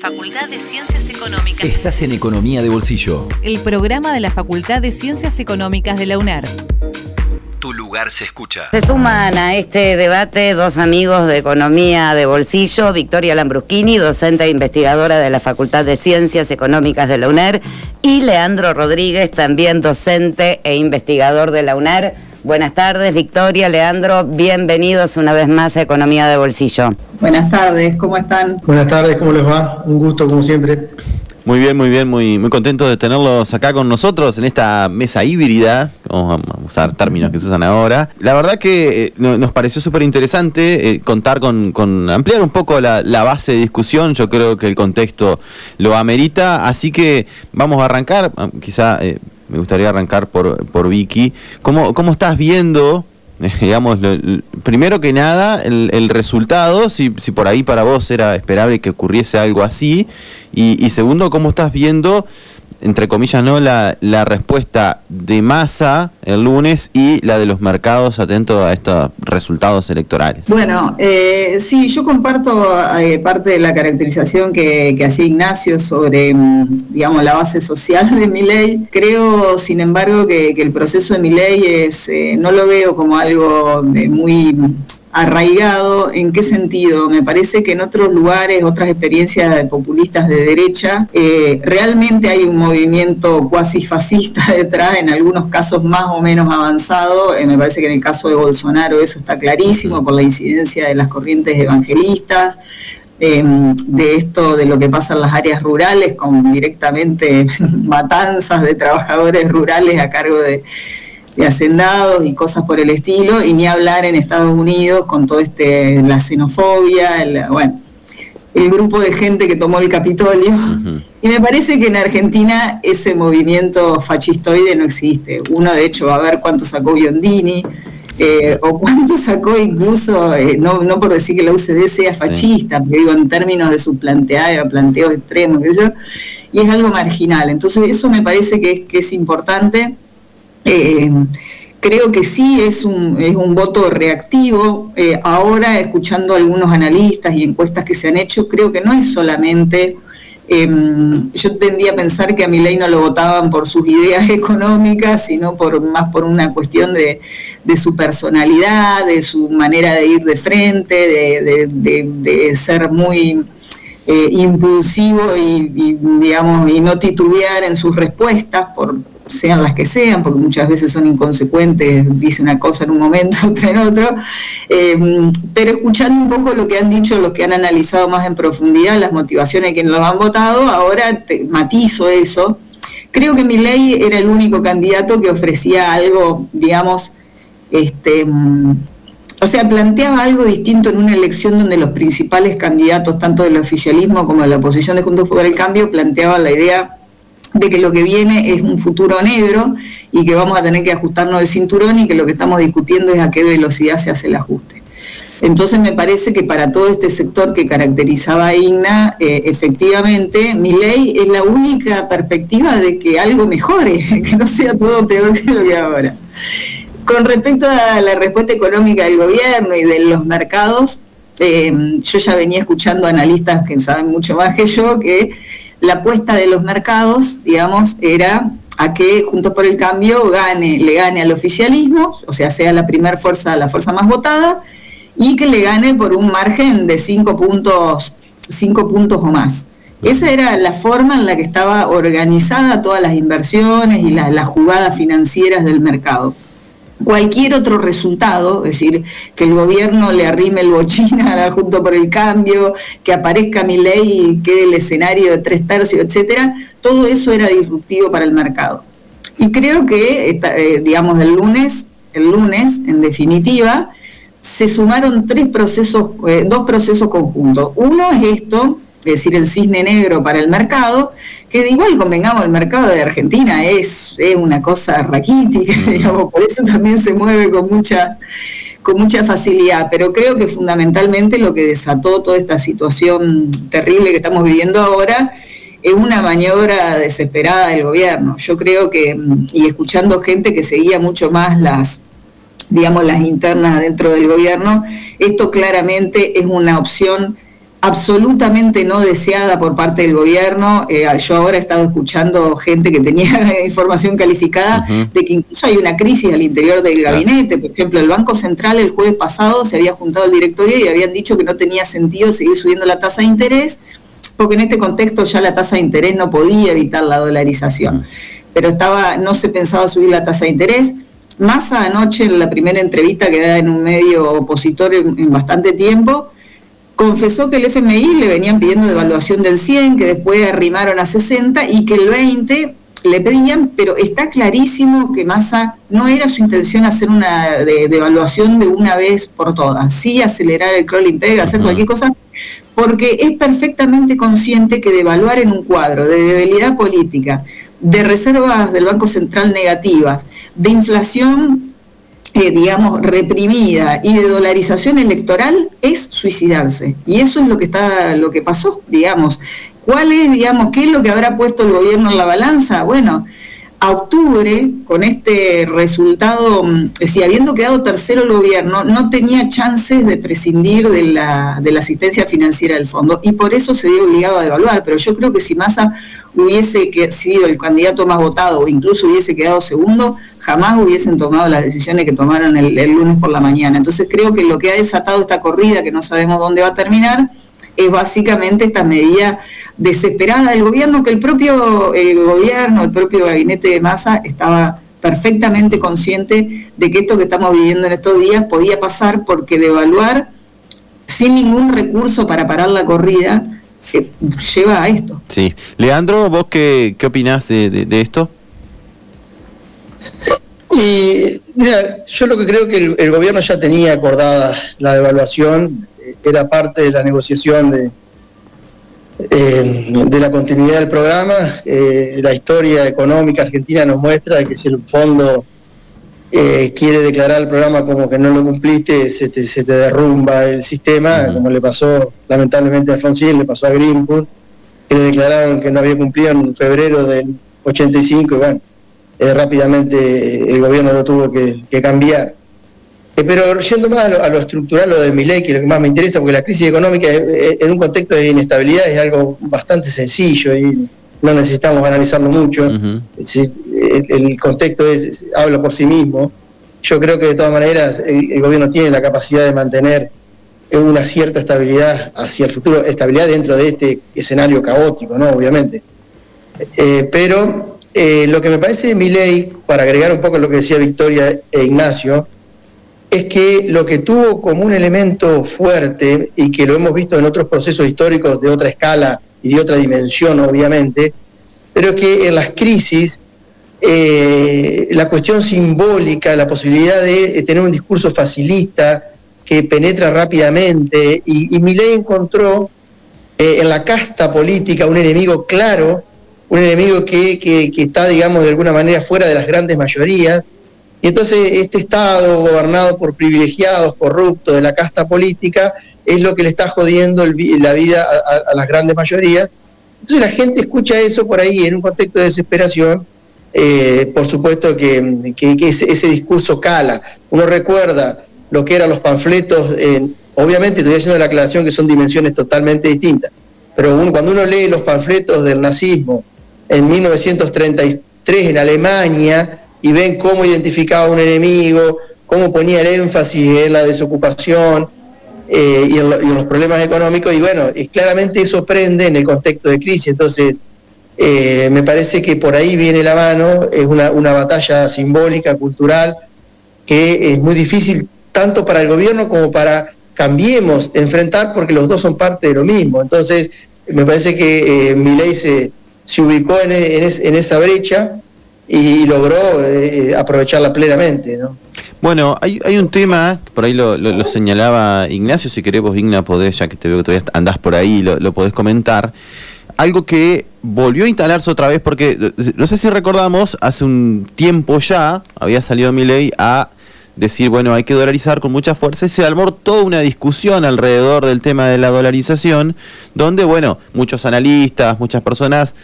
Facultad de Ciencias Económicas. Estás en Economía de Bolsillo, El programa de la Facultad de Ciencias Económicas de la UNER. tu lugar se escucha. Se suman a este debate dos amigos de Economía de Bolsillo, Victoria Lambruschini, docente e investigadora de la Facultad de Ciencias Económicas de la UNER, y Leandro Rodríguez, también docente e investigador de la UNER. Buenas tardes, Victoria, Leandro, bienvenidos una vez más a Economía de Bolsillo. Buenas tardes, ¿cómo están? Buenas tardes, ¿cómo les va? Un gusto, como siempre. Muy bien, muy contentos de tenerlos acá con nosotros en esta mesa híbrida. Vamos a usar términos que se usan ahora. La verdad que nos pareció súper interesante contar con ampliar un poco la base de discusión. Yo creo que el contexto lo amerita, así que vamos a arrancar. Quizá me gustaría arrancar por Vicky. ¿Cómo estás viendo, digamos, primero que nada, el resultado, si por ahí para vos era esperable que ocurriese algo así, y segundo, cómo estás viendo, entre comillas, ¿no?, la respuesta de masa el lunes y la de los mercados atentos a estos resultados electorales? Bueno, sí, yo comparto parte de la caracterización que hacía Ignacio sobre, digamos, la base social de Milei. Creo, sin embargo, que el proceso de Milei no lo veo como algo muy arraigado. ¿En qué sentido? Me parece que en otros lugares, otras experiencias de populistas de derecha, realmente hay un movimiento cuasi fascista detrás, en algunos casos más o menos avanzado. Me parece que en el caso de Bolsonaro eso está clarísimo por la incidencia de las corrientes evangelistas, de esto, de lo que pasa en las áreas rurales, con directamente matanzas de trabajadores rurales a cargo de hacendados y cosas por el estilo, y ni hablar en Estados Unidos con todo la xenofobia, el grupo de gente que tomó el Capitolio. Uh-huh. Y me parece que en Argentina ese movimiento fascistoide no existe. Uno, de hecho, va a ver cuánto sacó Biondini, o cuánto sacó incluso, no por decir que la UCD sea fascista, sí, pero digo en términos de su planteos extremos, y es algo marginal. Entonces eso me parece que es importante. Creo que sí es un voto reactivo. Ahora, escuchando a algunos analistas y encuestas que se han hecho, creo que no es solamente, yo tendía a pensar que a Milei no lo votaban por sus ideas económicas, sino más por una cuestión de su personalidad, de su manera de ir de frente, de ser muy impulsivo y digamos, y no titubear en sus respuestas, sean las que sean, porque muchas veces son inconsecuentes, dice una cosa en un momento, otra en otro, pero escuchando un poco lo que han dicho los que han analizado más en profundidad las motivaciones de quienes lo han votado, ahora matizo eso. Creo que Milei era el único candidato que ofrecía algo, digamos, o sea, planteaba algo distinto en una elección donde los principales candidatos, tanto del oficialismo como de la oposición de Juntos por el Cambio, planteaban la idea de que lo que viene es un futuro negro y que vamos a tener que ajustarnos el cinturón, y que lo que estamos discutiendo es a qué velocidad se hace el ajuste. Entonces me parece que para todo este sector que caracterizaba a Igna, efectivamente, Milei es la única perspectiva de que algo mejore, que no sea todo peor que lo que ahora. Con respecto a la respuesta económica del gobierno y de los mercados, yo ya venía escuchando analistas que saben mucho más que yo, que la apuesta de los mercados, digamos, era a que Juntos por el Cambio le gane al oficialismo, o sea la primera fuerza, la fuerza más votada, y que le gane por un margen de 5 puntos o más. Esa era la forma en la que estaba organizada todas las inversiones y las jugadas financieras del mercado. Cualquier otro resultado, es decir, que el gobierno le arrime el bochín a Juntos por el Cambio, que aparezca Milei y quede el escenario de 3/3, etcétera, todo eso era disruptivo para el mercado. Y creo que, digamos, el lunes, en definitiva, se sumaron dos procesos conjuntos. Uno es esto, es decir, el cisne negro para el mercado, que de igual convengamos, el mercado de Argentina es una cosa raquítica, digamos, por eso también se mueve con mucha facilidad, pero creo que fundamentalmente lo que desató toda esta situación terrible que estamos viviendo ahora es una maniobra desesperada del gobierno. Yo creo que, y escuchando gente que seguía mucho más las internas dentro del gobierno, esto claramente es una opción absolutamente no deseada por parte del gobierno. Yo ahora he estado escuchando gente que tenía información calificada de que incluso hay una crisis al interior del gabinete. Por ejemplo, el Banco Central el jueves pasado se había juntado el directorio y habían dicho que no tenía sentido seguir subiendo la tasa de interés, porque en este contexto ya la tasa de interés no podía evitar la dolarización. Pero no se pensaba subir la tasa de interés. Massa anoche, en la primera entrevista que da en un medio opositor en bastante tiempo, confesó que el FMI le venían pidiendo devaluación del 100, que después arrimaron a 60 y que el 20 le pedían, pero está clarísimo que Massa no era su intención hacer una devaluación de una vez por todas, sí acelerar el crawling peg, hacer cualquier cosa, porque es perfectamente consciente que devaluar en un cuadro de debilidad política, de reservas del Banco Central negativas, de inflación digamos, reprimida y de dolarización electoral es suicidarse. Y eso es lo que pasó, digamos. ¿Qué es lo que habrá puesto el gobierno en la balanza? Bueno, a octubre, con este resultado, si habiendo quedado tercero el gobierno, no tenía chances de prescindir de la asistencia financiera del fondo, y por eso se vio obligado a devaluar. Pero yo creo que si Massa hubiese sido el candidato más votado o incluso hubiese quedado segundo, jamás hubiesen tomado las decisiones que tomaron el lunes por la mañana. Entonces creo que lo que ha desatado esta corrida, que no sabemos dónde va a terminar, es básicamente esta medida desesperada del gobierno, que el propio gobierno, el propio gabinete de Massa estaba perfectamente consciente de que esto que estamos viviendo en estos días podía pasar, porque devaluar sin ningún recurso para parar la corrida lleva a esto. Sí. Leandro, ¿vos qué opinás de esto? Y mira, yo lo que creo que el gobierno ya tenía acordada la devaluación, era parte de la negociación de la continuidad del programa. La historia económica argentina nos muestra que si el fondo quiere declarar el programa como que no lo cumpliste, se te derrumba el sistema, como le pasó lamentablemente a Alfonsín, le pasó a Greenwood, que le declararon que no había cumplido en febrero del 85, y bueno, rápidamente el gobierno lo tuvo que cambiar. Pero yendo más a lo estructural, lo de Milei, que es lo que más me interesa, porque la crisis económica en un contexto de inestabilidad es algo bastante sencillo y no necesitamos analizarlo mucho. El contexto habla por sí mismo. Yo creo que de todas maneras el gobierno tiene la capacidad de mantener una cierta estabilidad hacia el futuro, estabilidad dentro de este escenario caótico, ¿no? Obviamente. Pero lo que me parece de Milei, para agregar un poco lo que decía Victoria e Ignacio, es que lo que tuvo como un elemento fuerte, y que lo hemos visto en otros procesos históricos de otra escala y de otra dimensión, obviamente, pero que en las crisis, la cuestión simbólica, la posibilidad de tener un discurso facilista que penetra rápidamente, y Milei encontró en la casta política un enemigo claro, un enemigo que está, digamos, de alguna manera fuera de las grandes mayorías. Y entonces este Estado gobernado por privilegiados, corruptos, de la casta política, es lo que le está jodiendo la vida a las grandes mayorías. Entonces la gente escucha eso por ahí en un contexto de desesperación. Por supuesto que ese discurso cala. Uno recuerda lo que eran los panfletos, obviamente estoy haciendo la aclaración que son dimensiones totalmente distintas, pero cuando uno lee los panfletos del nazismo en 1933 en Alemania, y ven cómo identificaba un enemigo, cómo ponía el énfasis en la desocupación y en los problemas económicos, y bueno, claramente eso prende en el contexto de crisis. Entonces, me parece que por ahí viene la mano, es una batalla simbólica, cultural, que es muy difícil tanto para el gobierno como para Cambiemos enfrentar, porque los dos son parte de lo mismo. Entonces, me parece que Milei se ubicó en esa brecha y logró aprovecharla plenamente, ¿no? Bueno, hay un tema, por ahí lo señalaba Ignacio, si querés vos, Igna, podés, ya que te veo que todavía andás por ahí, lo podés comentar. Algo que volvió a instalarse otra vez, porque no sé si recordamos, hace un tiempo ya había salido Milei a decir, bueno, hay que dolarizar con mucha fuerza, y se armó toda una discusión alrededor del tema de la dolarización, donde, bueno, muchos analistas, muchas personas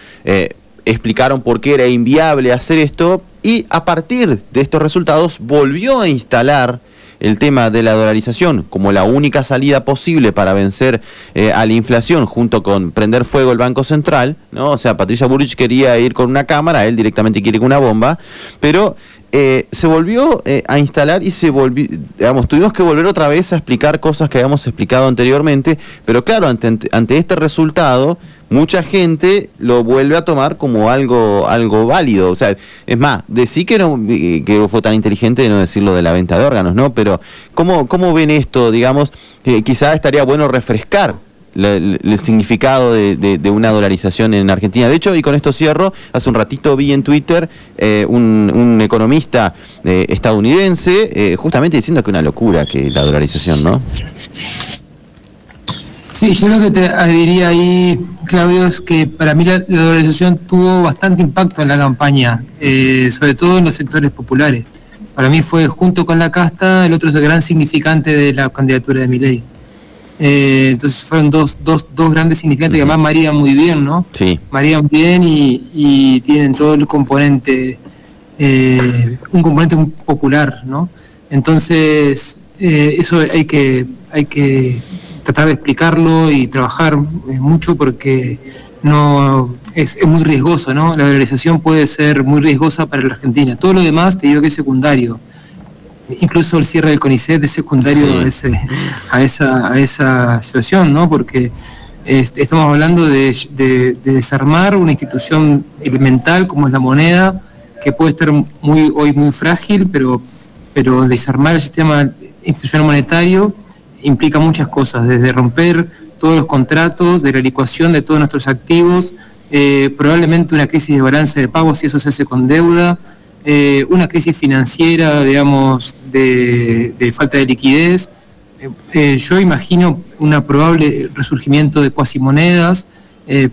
explicaron por qué era inviable hacer esto, y a partir de estos resultados volvió a instalar el tema de la dolarización como la única salida posible para vencer a la inflación, junto con prender fuego el Banco Central, ¿no? O sea, Patricia Bullrich quería ir con una cámara, él directamente quiere con una bomba, pero se volvió a instalar y tuvimos que volver otra vez a explicar cosas que habíamos explicado anteriormente, pero claro, ante este resultado, mucha gente lo vuelve a tomar como algo válido. O sea, es más, decí que no fue tan inteligente de no decirlo de la venta de órganos, ¿no? Pero ¿cómo ven esto? Digamos, quizá estaría bueno refrescar el significado de una dolarización en Argentina. De hecho, y con esto cierro, hace un ratito vi en Twitter un economista estadounidense justamente diciendo que es una locura que la dolarización, ¿no? Sí, yo lo que te diría ahí, Claudio, es que para mí la dolarización tuvo bastante impacto en la campaña, sobre todo en los sectores populares. Para mí fue, junto con la casta, el otro gran significante de la candidatura de Milei. Entonces fueron dos grandes significantes que además marían muy bien, ¿no? Sí. Marían bien y tienen todo el componente, un componente popular, ¿no? Entonces, eso hay que tratar de explicarlo y trabajar mucho porque no es muy riesgoso, ¿no? La dolarización puede ser muy riesgosa para la Argentina. Todo lo demás te digo que es secundario. Incluso el cierre del CONICET es secundario a esa situación, ¿no? Porque estamos hablando de desarmar una institución elemental como es la moneda, que puede estar hoy muy frágil, pero desarmar el sistema institucional monetario implica muchas cosas, desde romper todos los contratos, de la licuación de todos nuestros activos, probablemente una crisis de balance de pagos si eso se hace con deuda, una crisis financiera, digamos, de falta de liquidez. Yo imagino un probable resurgimiento de cuasimonedas,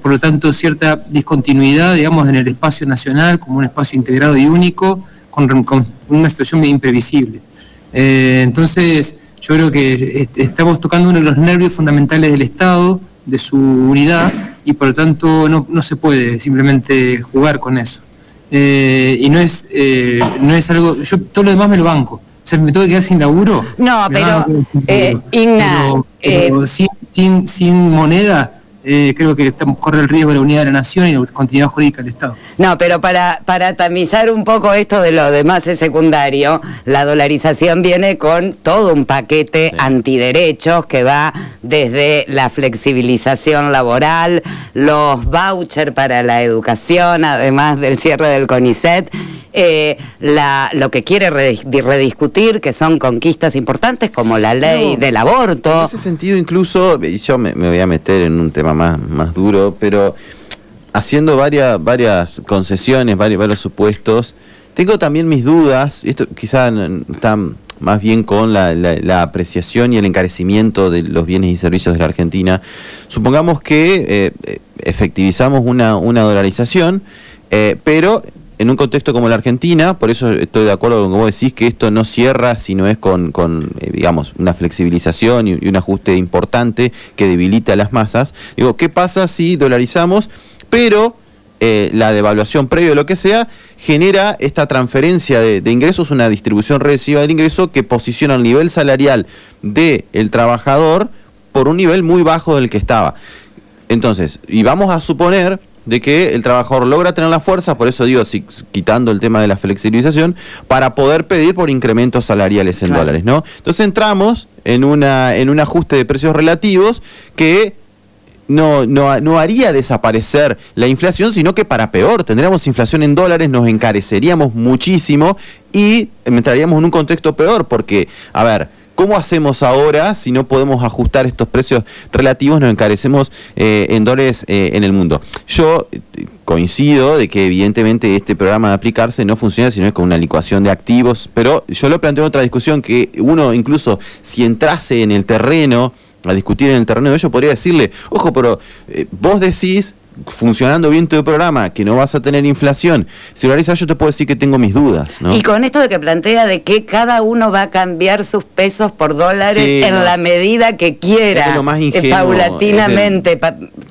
por lo tanto cierta discontinuidad, digamos, en el espacio nacional como un espacio integrado y único, con una situación muy imprevisible. Entonces, yo creo que estamos tocando uno de los nervios fundamentales del Estado, de su unidad, y por lo tanto no se puede simplemente jugar con eso. Y no es algo, yo todo lo demás me lo banco. O sea, me tengo que quedar sin laburo. No, pero Igna, pero sin moneda, creo que corre el riesgo de la unidad de la nación y la continuidad jurídica del Estado. No, pero para tamizar un poco esto de lo demás es secundario, la dolarización viene con todo un paquete antiderechos que va desde la flexibilización laboral, los vouchers para la educación, además del cierre del CONICET, lo que quiere rediscutir, que son conquistas importantes como la ley del aborto. En ese sentido, incluso, y yo me voy a meter en un tema más duro, pero haciendo varias concesiones, varios supuestos, tengo también mis dudas, y esto quizá está más bien con la apreciación y el encarecimiento de los bienes y servicios de la Argentina. Supongamos que efectivizamos una dolarización, pero en un contexto como la Argentina, por eso estoy de acuerdo con lo que vos decís, que esto no cierra si no es con digamos, una flexibilización y un ajuste importante que debilita a las masas. Digo, ¿qué pasa si dolarizamos, pero la devaluación previa o lo que sea genera esta transferencia de ingresos, una distribución regresiva del ingreso que posiciona el nivel salarial del trabajador por un nivel muy bajo del que estaba? Entonces, y vamos a suponer de que el trabajador logra tener la fuerza, por eso digo, quitando el tema de la flexibilización, para poder pedir por incrementos salariales en dólares, ¿no? Entonces entramos en un ajuste de precios relativos que no haría desaparecer la inflación, sino que para peor, tendríamos inflación en dólares, nos encareceríamos muchísimo y entraríamos en un contexto peor, porque, a ver, ¿cómo hacemos ahora si no podemos ajustar estos precios relativos? Nos encarecemos en dólares en el mundo. Yo coincido de que evidentemente este programa de aplicarse no funciona si no es con una licuación de activos, pero yo lo planteo en otra discusión, que uno incluso si entrase en el terreno, a discutir en el terreno de ello, podría decirle, ojo, pero vos decís, funcionando bien tu programa, que no vas a tener inflación. Si lo realizas, yo te puedo decir que tengo mis dudas, ¿no? Y con esto de que plantea de que cada uno va a cambiar sus pesos por dólares en la medida que quiera, es lo más ingenuo, paulatinamente,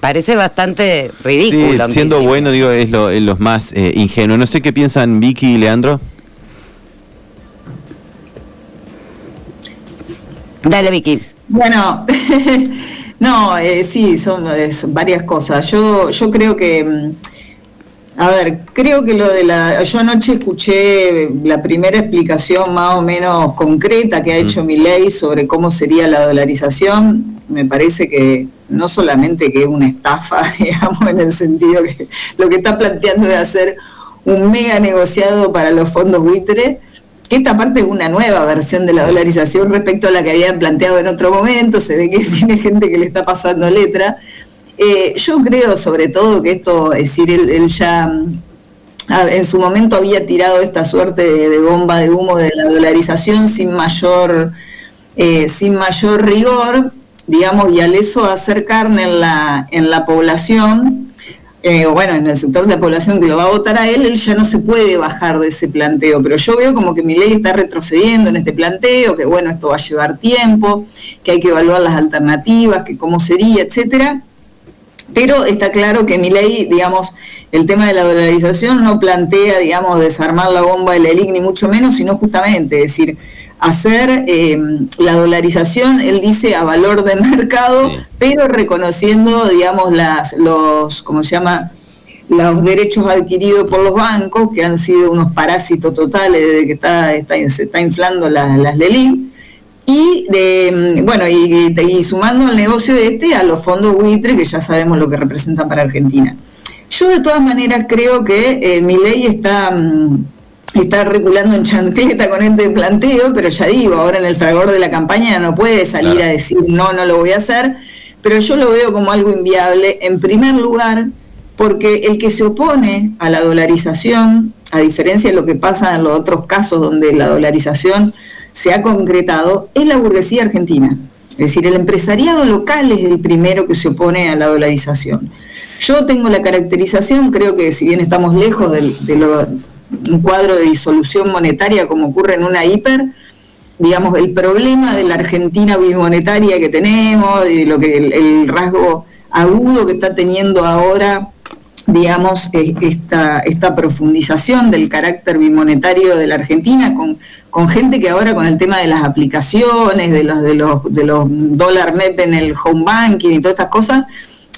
parece bastante ridículo. Sí, siendo bueno, digo, es lo más ingenuo. No sé qué piensan Vicky y Leandro. Dale, Vicky. Bueno, no, sí, son varias cosas. Yo creo que, creo que yo anoche escuché la primera explicación más o menos concreta que ha hecho Milei sobre cómo sería la dolarización. Me parece que no solamente que es una estafa, digamos, en el sentido que lo que está planteando es hacer un mega negociado para los fondos buitre, que esta parte es una nueva versión de la dolarización respecto a la que habían planteado en otro momento. Se ve que tiene gente que le está pasando letra. Yo creo sobre todo que esto, es decir, él ya en su momento había tirado esta suerte de bomba de humo de la dolarización sin mayor rigor, digamos, y al eso hacer carne en la población, en el sector de la población que lo va a votar a él ya no se puede bajar de ese planteo, pero yo veo como que Milei está retrocediendo en este planteo, que bueno, esto va a llevar tiempo, que hay que evaluar las alternativas, que cómo sería, etcétera. Pero está claro que Milei, digamos, el tema de la dolarización no plantea, digamos, desarmar la bomba de la ELIC, ni mucho menos, sino justamente, es decir, hacer la dolarización, él dice, a valor de mercado, sí, pero reconociendo, digamos, los derechos adquiridos por los bancos, que han sido unos parásitos totales desde que se está inflando las LELIC, y sumando el negocio a los fondos buitre, que ya sabemos lo que representan para Argentina. Yo de todas maneras creo que Milei está reculando en chancleta con este planteo, pero ya digo, ahora en el fragor de la campaña no puede salir a decir no lo voy a hacer, pero yo lo veo como algo inviable, en primer lugar, porque el que se opone a la dolarización, a diferencia de lo que pasa en los otros casos donde la dolarización se ha concretado, es la burguesía argentina. Es decir, el empresariado local es el primero que se opone a la dolarización. Yo tengo la caracterización, creo que si bien estamos lejos un cuadro de disolución monetaria como ocurre en una hiper, digamos, el problema de la Argentina bimonetaria que tenemos y el rasgo agudo que está teniendo ahora, digamos, esta profundización del carácter bimonetario de la Argentina con gente que ahora con el tema de las aplicaciones, de los dólar MEP en el home banking y todas estas cosas,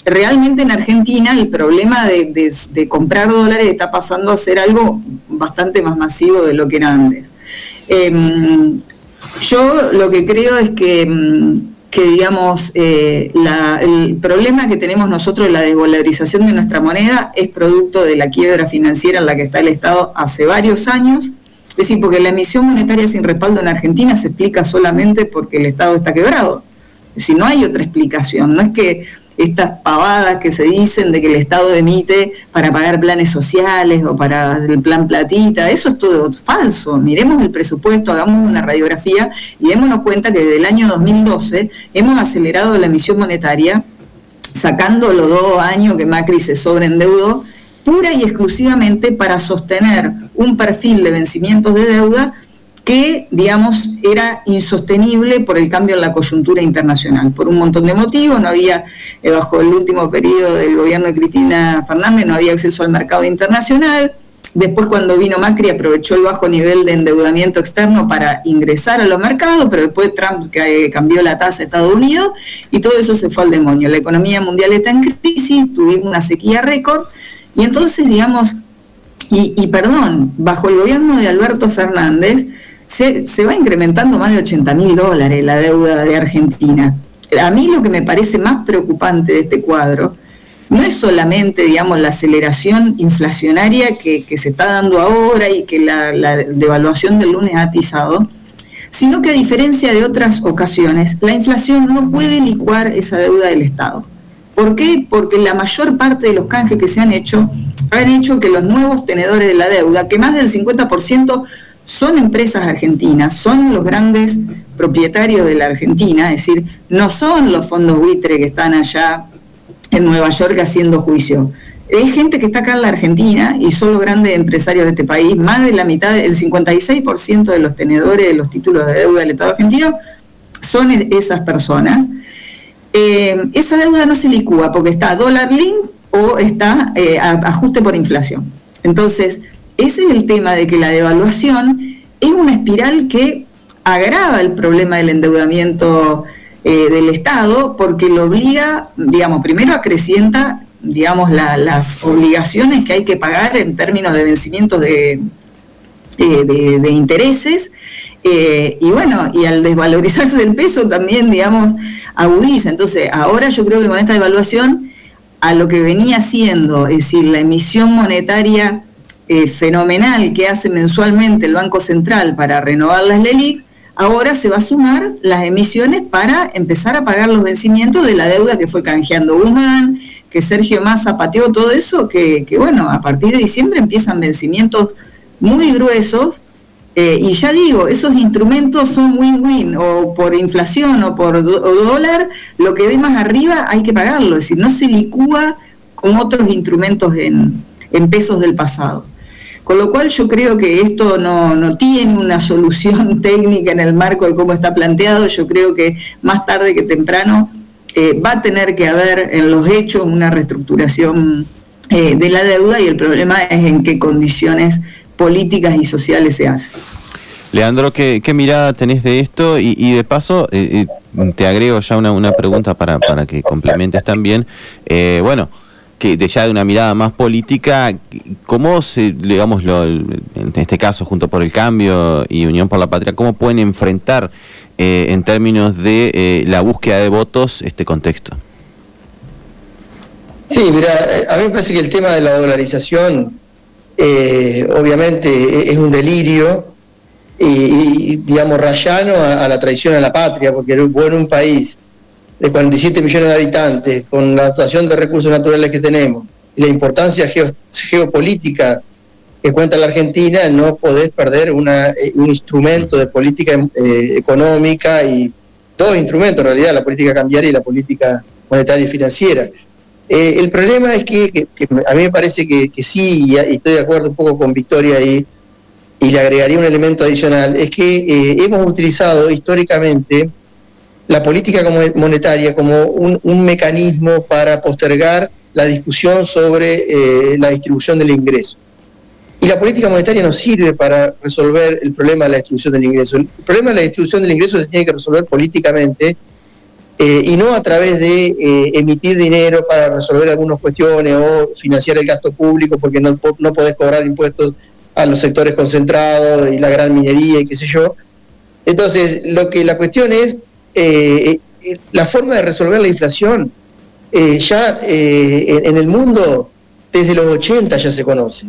realmente en Argentina el problema de comprar dólares está pasando a ser algo bastante más masivo de lo que era antes. Yo lo que creo es que digamos, el problema que tenemos nosotros, la desvalorización de nuestra moneda, es producto de la quiebra financiera en la que está el Estado hace varios años. Es decir, porque la emisión monetaria sin respaldo en Argentina se explica solamente porque el Estado está quebrado. Es decir, no hay otra explicación. No es que estas pavadas que se dicen de que el Estado emite para pagar planes sociales o para el plan platita, eso es todo falso. Miremos el presupuesto, hagamos una radiografía y démonos cuenta que desde el año 2012 hemos acelerado la emisión monetaria, sacando los 2 años que Macri se sobreendeudó, pura y exclusivamente para sostener un perfil de vencimientos de deuda que, digamos, era insostenible por el cambio en la coyuntura internacional, por un montón de motivos. No había, bajo el último periodo del gobierno de Cristina Fernández, no había acceso al mercado internacional. Después, cuando vino Macri, aprovechó el bajo nivel de endeudamiento externo para ingresar a los mercados, pero después Trump cambió la tasa de Estados Unidos y todo eso se fue al demonio. La economía mundial está en crisis, tuvimos una sequía récord, y entonces, digamos, bajo el gobierno de Alberto Fernández, se va incrementando más de $80.000 la deuda de Argentina. A mí lo que me parece más preocupante de este cuadro no es solamente, digamos, la aceleración inflacionaria que se está dando ahora y que la devaluación del lunes ha atizado, sino que a diferencia de otras ocasiones, la inflación no puede licuar esa deuda del Estado. ¿Por qué? Porque la mayor parte de los canjes que se han hecho que los nuevos tenedores de la deuda, que más del 50% son empresas argentinas, son los grandes propietarios de la Argentina, es decir, no son los fondos buitre que están allá en Nueva York haciendo juicio. Es gente que está acá en la Argentina y son los grandes empresarios de este país. Más de la mitad, el 56% de los tenedores de los títulos de deuda del Estado argentino son esas personas. Esa deuda no se licúa porque está dólar link o está ajuste por inflación. Entonces, ese es el tema de que la devaluación es una espiral que agrava el problema del endeudamiento del Estado, porque lo obliga, digamos, primero acrecienta, digamos, las obligaciones que hay que pagar en términos de vencimientos de intereses, y bueno, y al desvalorizarse el peso también, digamos, agudiza. Entonces, ahora yo creo que con esta devaluación, a lo que venía haciendo, es decir, la emisión monetaria fenomenal que hace mensualmente el Banco Central para renovar las LELIQ, ahora se va a sumar las emisiones para empezar a pagar los vencimientos de la deuda que fue canjeando Guzmán, que Sergio Massa pateó, todo eso, que bueno, a partir de diciembre empiezan vencimientos muy gruesos, y ya digo, esos instrumentos son win-win, o por inflación o por dólar, lo que dé más arriba hay que pagarlo, es decir, no se licúa con otros instrumentos en pesos del pasado. Con lo cual yo creo que esto no tiene una solución técnica en el marco de cómo está planteado. Yo creo que más tarde que temprano va a tener que haber en los hechos una reestructuración de la deuda, y el problema es en qué condiciones políticas y sociales se hace. Leandro, ¿qué mirada tenés de esto? Y de paso, te agrego ya una pregunta para que complementes también. Bueno, que ya de una mirada más política, ¿cómo se, digamos, en este caso, Juntos por el Cambio y Unión por la Patria, cómo pueden enfrentar en términos de la búsqueda de votos este contexto? Sí, mira, a mí me parece que el tema de la dolarización obviamente es un delirio y digamos, rayano a la traición a la patria, porque en un país de 47 millones de habitantes, con la dotación de recursos naturales que tenemos y la importancia geopolítica que cuenta la Argentina, no podés perder un instrumento de política económica, y dos instrumentos en realidad, la política cambiaria y la política monetaria y financiera. El problema es que a mí me parece que sí, y estoy de acuerdo un poco con Victoria ahí, y le agregaría un elemento adicional, es que hemos utilizado históricamente la política monetaria como un mecanismo para postergar la discusión sobre la distribución del ingreso. Y la política monetaria no sirve para resolver el problema de la distribución del ingreso. El problema de la distribución del ingreso se tiene que resolver políticamente, y no a través de emitir dinero para resolver algunas cuestiones o financiar el gasto público, porque no podés cobrar impuestos a los sectores concentrados y la gran minería y qué sé yo. Entonces, la cuestión es la forma de resolver la inflación. Ya en el mundo, desde los 80 ya se conoce.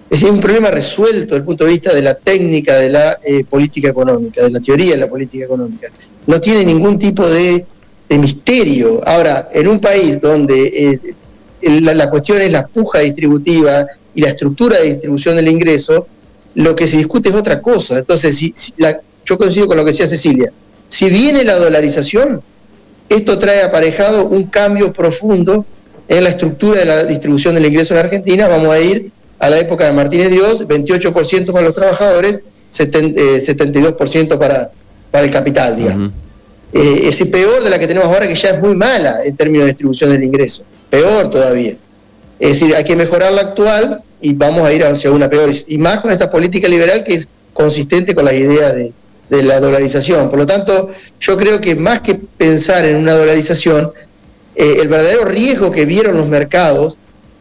Es un problema resuelto desde el punto de vista de la técnica de la política económica, de la teoría de la política económica. No tiene ningún tipo de misterio. Ahora, en un país donde la cuestión es la puja distributiva y la estructura de distribución del ingreso, lo que se discute es otra cosa. Entonces, yo coincido con lo que decía Cecilia. Si viene la dolarización, esto trae aparejado un cambio profundo en la estructura de la distribución del ingreso en Argentina. Vamos a ir a la época de Martínez Dios, 28% para los trabajadores, 72% para el capital, digamos. Es peor de la que tenemos ahora, que ya es muy mala en términos de distribución del ingreso. Peor todavía. Es decir, hay que mejorar la actual y vamos a ir hacia una peor. Y más con esta política liberal que es consistente con la idea de la dolarización. Por lo tanto, yo creo que más que pensar en una dolarización, el verdadero riesgo que vieron los mercados,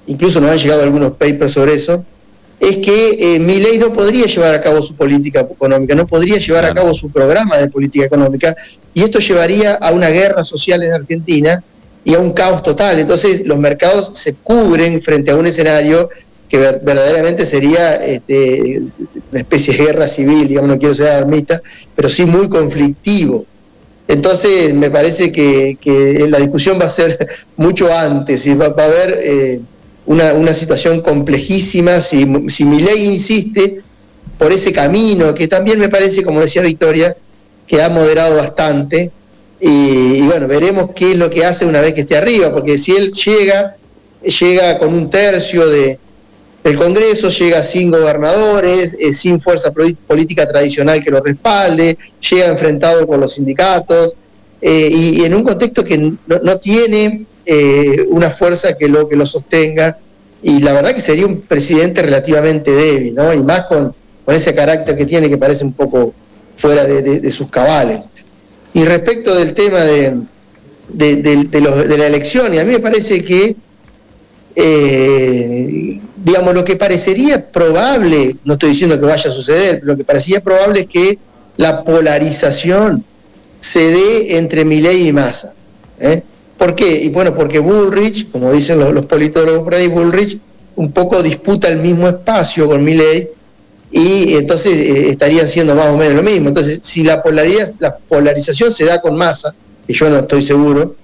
incluso nos han llegado algunos papers sobre eso, es que Milei no podría llevar a cabo su política económica, no podría llevar a cabo su programa de política económica, y esto llevaría a una guerra social en Argentina y a un caos total. Entonces los mercados se cubren frente a un escenario que verdaderamente sería una especie de guerra civil, digamos, no quiero ser alarmista, pero sí muy conflictivo. Entonces me parece que la discusión va a ser mucho antes, y va a haber una situación complejísima si Milei insiste por ese camino, que también me parece, como decía Victoria, que ha moderado bastante, y bueno, veremos qué es lo que hace una vez que esté arriba, porque si él llega con un tercio del Congreso, llega sin gobernadores, sin fuerza política tradicional que lo respalde, llega enfrentado con los sindicatos, y en un contexto que no tiene una fuerza que lo sostenga, y la verdad que sería un presidente relativamente débil, ¿no? Y más con ese carácter que tiene, que parece un poco fuera de sus cabales. Y respecto del tema de la elección, y a mí me parece que digamos, lo que parecería probable, no estoy diciendo que vaya a suceder, pero lo que parecería probable es que la polarización se dé entre Milei y Massa. ¿Por qué? Y bueno, porque Bullrich, como dicen los politólogos por ahí, Bullrich un poco disputa el mismo espacio con Milei, y entonces estarían siendo más o menos lo mismo. Entonces, si la polarización se da con Massa, que yo no estoy seguro,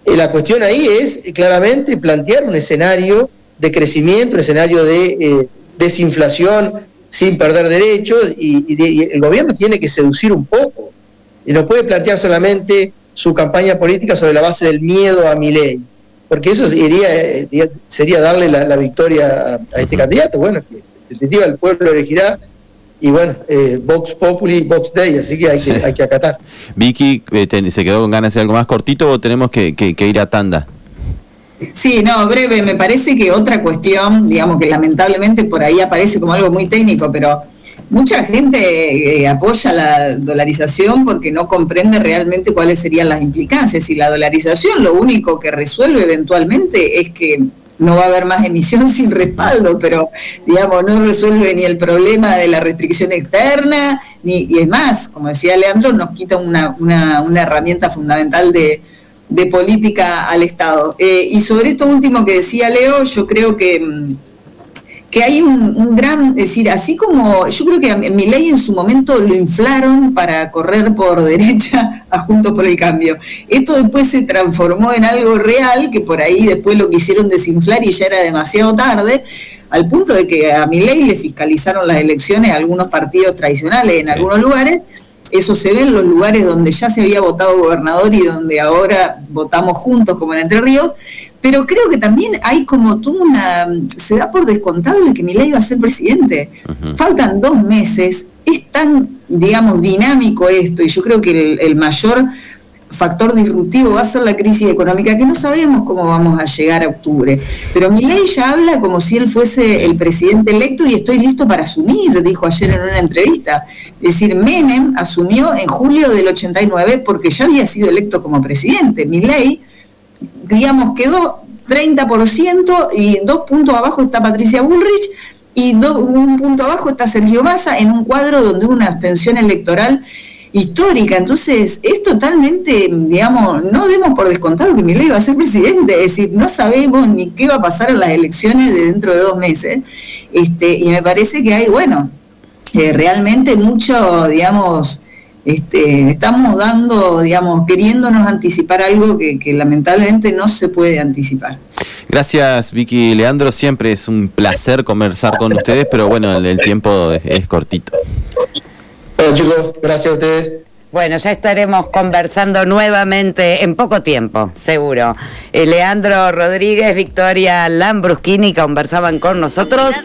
la cuestión ahí es claramente plantear un escenario de crecimiento, un escenario de desinflación sin perder derechos, y el gobierno tiene que seducir un poco, y no puede plantear solamente su campaña política sobre la base del miedo a Milei, porque eso sería darle la victoria a este candidato. Bueno, que en definitiva el pueblo elegirá, y bueno, Vox Populi, Vox Dei, así que hay que acatar. Vicky, ¿se quedó con ganas de algo más cortito o tenemos que ir a tanda? Sí, no, breve, me parece que otra cuestión, digamos que lamentablemente por ahí aparece como algo muy técnico, pero mucha gente apoya la dolarización porque no comprende realmente cuáles serían las implicancias, y la dolarización lo único que resuelve eventualmente es que no va a haber más emisión sin respaldo, pero digamos no resuelve ni el problema de la restricción externa, y es más, como decía Leandro, nos quita una herramienta fundamental de política al Estado. Y sobre esto último que decía Leo, yo creo que hay un gran, es decir, así como yo creo que a Milei en su momento lo inflaron para correr por derecha a Juntos por el Cambio. Esto después se transformó en algo real, que por ahí después lo quisieron desinflar y ya era demasiado tarde, al punto de que a Milei le fiscalizaron las elecciones a algunos partidos tradicionales en algunos lugares. Eso se ve en los lugares donde ya se había votado gobernador y donde ahora votamos juntos, como en Entre Ríos, pero creo que también hay como se da por descontado de que Milei va a ser presidente. Uh-huh. Faltan 2 meses, es tan, digamos, dinámico esto, y yo creo que el mayor factor disruptivo va a ser la crisis económica, que no sabemos cómo vamos a llegar a octubre. Pero Milei ya habla como si él fuese el presidente electo y estoy listo para asumir, dijo ayer en una entrevista. Es decir, Menem asumió en julio del 89 porque ya había sido electo como presidente. Milei, digamos, quedó 30% y 2 puntos abajo está Patricia Bullrich y 1 punto abajo está Sergio Massa en un cuadro donde hubo una abstención electoral histórica. Entonces es totalmente, digamos, no demos por descontado que Milei va a ser presidente, es decir, no sabemos ni qué va a pasar en las elecciones de dentro de 2 meses, y me parece que hay, bueno, realmente mucho, digamos, estamos dando, digamos, queriéndonos anticipar algo que lamentablemente no se puede anticipar. Gracias, Vicky y Leandro, siempre es un placer conversar con ustedes, pero bueno, el tiempo es cortito. Bueno, chicos, gracias a ustedes. Bueno, ya estaremos conversando nuevamente en poco tiempo, seguro. Leandro Rodríguez, Victoria Lambruschini conversaban con nosotros.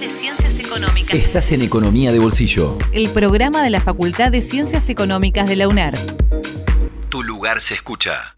Estás en Economía de Bolsillo. El programa de la Facultad de Ciencias Económicas de la UNER. Tu lugar se escucha.